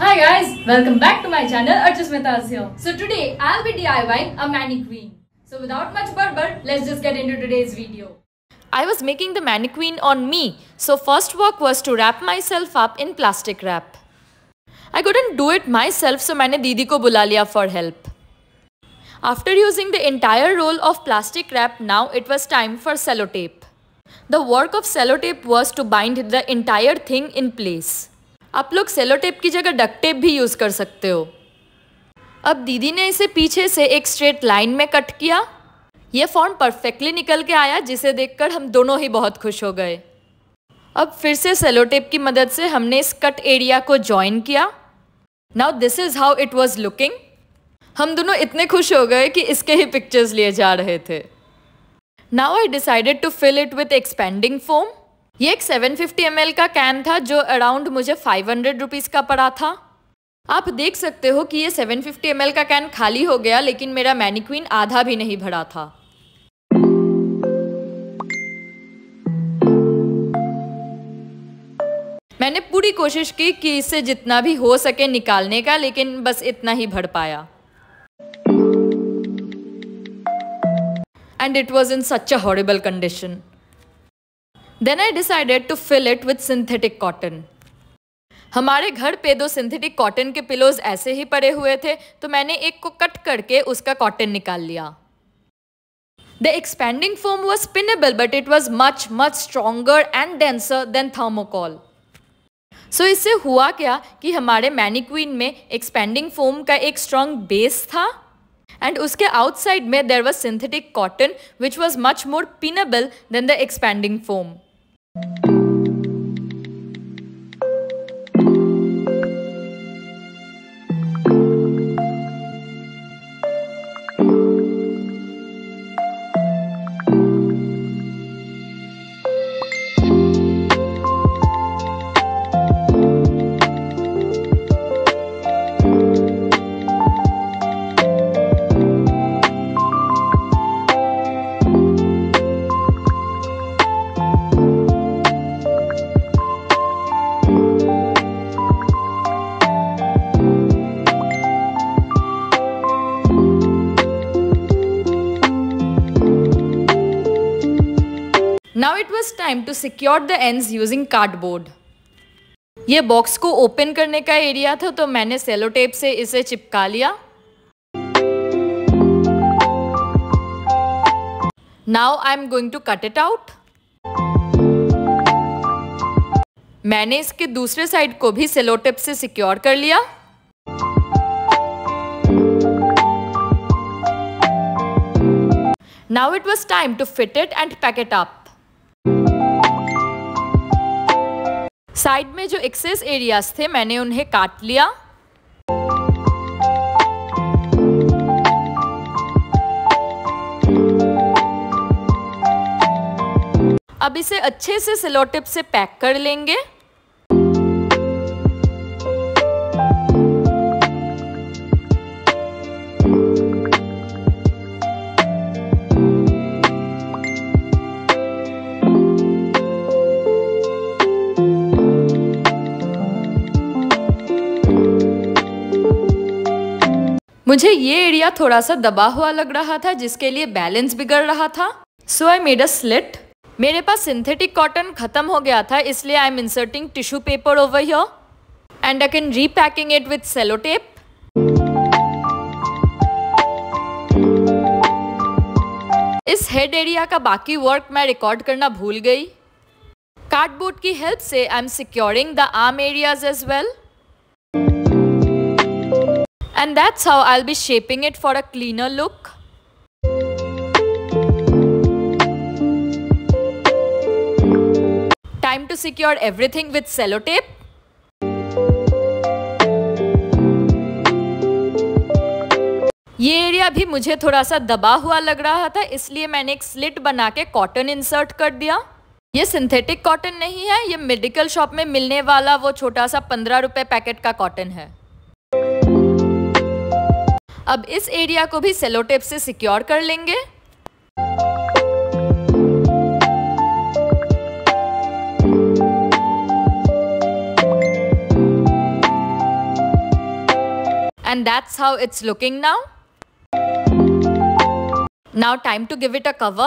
Hi guys, welcome back to my channel Archus Mehta's here. So today I'll be DIYing a mannequin. So without much button, let's just get into today's video. I was making the mannequin on me, so first work was to wrap myself up in plastic wrap. I couldn't do it myself, so मैंने दीदी को बुला लिया for help. After using the entire roll of plastic wrap, now it was time for sellotape. The work of sellotape was to bind the entire thing in place. आप लोग sellotape की जगह duct tape भी use कर सकते हो. अब दीदी ने इसे पीछे से एक स्ट्रेट लाइन में कट किया. ये फॉर्म परफेक्टली निकल के आया, जिसे देखकर हम दोनों ही बहुत खुश हो गए. अब फिर से सेलोटेप की मदद से हमने इस कट एरिया को जॉइन किया. Now this is how it was looking. हम दोनों इतने खुश हो गए कि इसके ही पिक्चर्स लिए जा रहे थे. Now I decided to fill it with expanding foam. ये एक 750 ml का कैन था जो अराउंड मुझे 500 रुपीज़ का पड़ा था. आप देख सकते हो कि ये 750 ml का कैन खाली हो गया, लेकिन मेरा मैनिक्विन आधा भी नहीं भरा था. मैंने पूरी कोशिश की कि इससे जितना भी हो सके निकालने का, लेकिन बस इतना ही भर पाया. And it was in such a horrible condition. Then I decided to fill it with synthetic cotton. हमारे घर पे 2 सिंथेटिक कॉटन के पिलोज ऐसे ही पड़े हुए थे, तो मैंने एक को कट करके उसका कॉटन निकाल लिया. The expanding foam was spinnable, but it was much stronger and denser than thermocol. So इससे हुआ क्या कि हमारे मैनिक्विन में एक्सपेंडिंग फोम का एक स्ट्रॉन्ग बेस था, and उसके आउटसाइड में there was synthetic cotton which was much more pinnable than the expanding foam. Now it was time to secure the ends using cardboard. ये बॉक्स को open करने का area था, तो मैंने सेलो टेप से इसे चिपका लिया. Now I'm going to cut it out. मैंने इसके दूसरे साइड को भी सेलो टेप से सिक्योर कर लिया. Now it was time to fit it and pack it up. Side में जो एक्सेस एरियाज थे मैंने उन्हें काट लिया. अब इसे अच्छे से सेलो टेप से पैक कर लेंगे. मुझे ये एरिया थोड़ा सा दबा हुआ लग रहा था, जिसके लिए बैलेंस बिगड़ रहा था. So I made a slit. मेरे पास सिंथेटिक कॉटन खत्म हो गया था, इसलिए I am inserting tissue paper over here and I can repacking it with cello tape. इस हेड एरिया का बाकी वर्क मैं रिकॉर्ड करना भूल गई. कार्डबोर्ड की हेल्प से I am securing the arm areas as well. And that's how I'll be shaping it for a cleaner look. Time to secure everything with sellotape. ये area भी मुझे थोड़ा सा दबा हुआ लग रहा था, इसलिए मैंने एक स्लिट बना के कॉटन इंसर्ट कर दिया. ये सिंथेटिक कॉटन नहीं है, ये मेडिकल शॉप में मिलने वाला वो छोटा सा 15 रुपए पैकेट का कॉटन है. अब इस एरिया को भी सेलो टेप से सिक्योर कर लेंगे. And that's how it's looking now. Now time to give it a cover.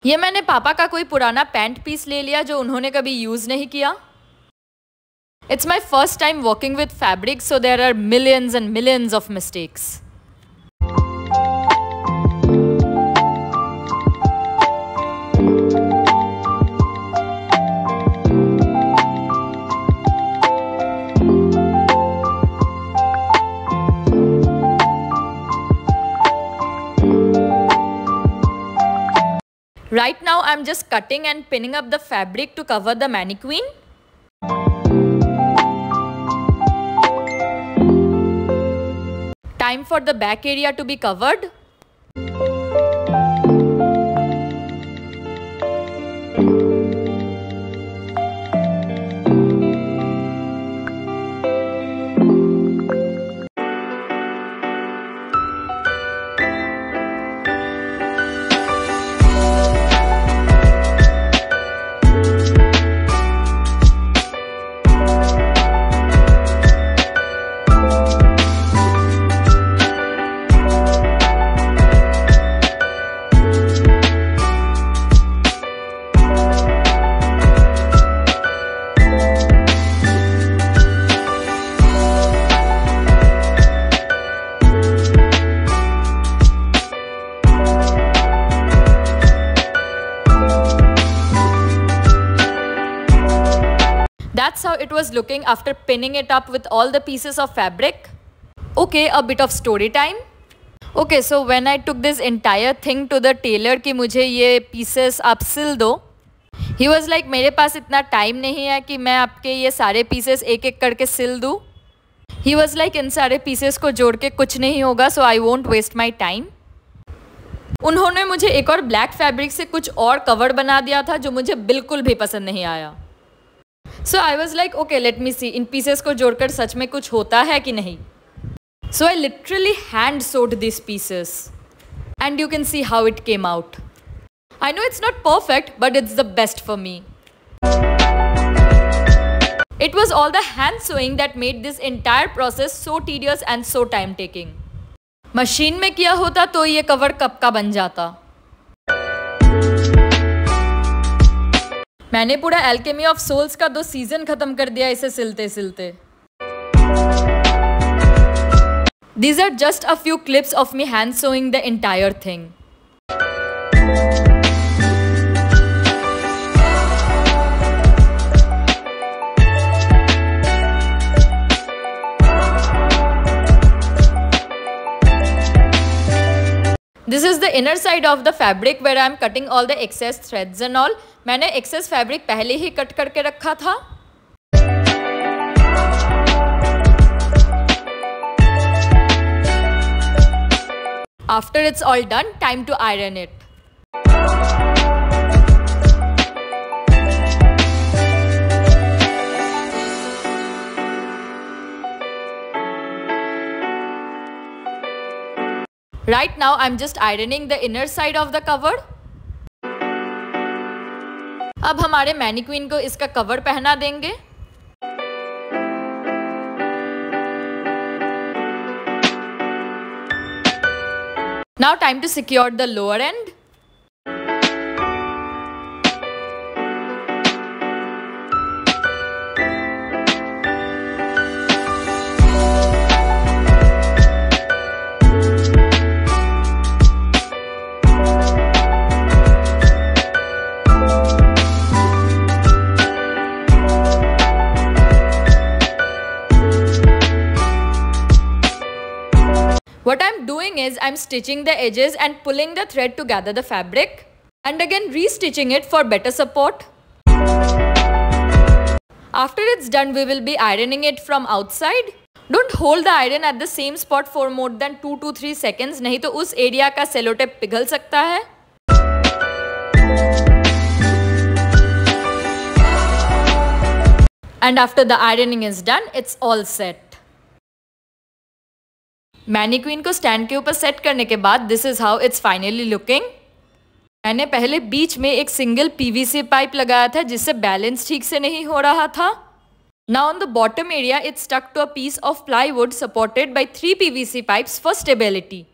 ये मैंने पापा का कोई पुराना पैंट पीस ले लिया जो उन्होंने कभी यूज़ नहीं किया. It's my first time working with fabric, so there are millions and millions of mistakes. Right now I'm just cutting and pinning up the fabric to cover the mannequin. Time for the back area to be covered. That's how it was looking after pinning it up with all the pieces of fabric. Okay, a bit of story time. Okay, so when I took this entire thing to the tailor कि मुझे ये pieces आप सिल दो, he was like मेरे पास इतना time नहीं है कि मैं आपके ये सारे pieces एक एक करके सिल दूँ. He was like इन सारे pieces को जोड़ के कुछ नहीं होगा, so I won't waste my time. उन्होंने मुझे एक और ब्लैक फैब्रिक से कुछ और कवर बना दिया था जो मुझे बिल्कुल भी पसंद नहीं आया. So I was like, okay, let me see, in pieces को जोड़कर सच में कुछ होता है कि नहीं. So I literally hand sewed these pieces. And you can see how it came out. I know it's not perfect, but it's the best for me. It was all the hand sewing that made this entire process so tedious and so time taking. Machine में किया होता तो ये cover कब का बन जाता. मैंने पूरा एल्केमी ऑफ सोल्स का 2 सीजन खत्म कर दिया इसे सिलते सिलते. These are just a few clips of me hand sewing the entire thing. This is the inner side of the fabric where I am cutting all the excess threads and all. मैंने excess fabric पहले ही cut करके रखा था. After it's all done, time to iron it. Right now, I'm just ironing the inner side of the cover. अब हमारे मैनिक्वीन को इसका cover पहना देंगे. Now time to secure the lower end. What I'm doing is I'm stitching the edges and pulling the thread to gather the fabric and again restitching it for better support. After it's done, we will be ironing it from outside. Don't hold the iron at the same spot for more than 2 to 3 seconds, नहीं तो उस area का cello tape पिघल सकता है. And after the ironing is done, it's all set. मैनिक्वीन को stand के ऊपर सेट करने के बाद this is how it's finally looking. मैंने पहले बीच में एक सिंगल पीवीसी पाइप लगाया था जिससे बैलेंस ठीक से नहीं हो रहा था. Now on the bottom area, it's stuck to a piece of plywood supported by 3 PVC pipes for stability.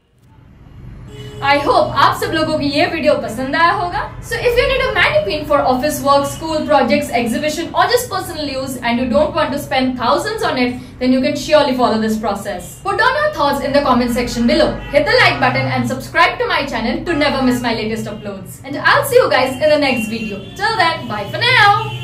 I hope आप सब लोगों की ये वीडियो पसंद आया होगा. So if you need a mannequin for office work, school projects, exhibition or just personal use and you don't want to spend thousands on it, then you can surely follow this process. Put down your thoughts in the comment section below. Hit the like button and subscribe to my channel to never miss my latest uploads. And I'll see you guys in the next video. Till then, bye for now.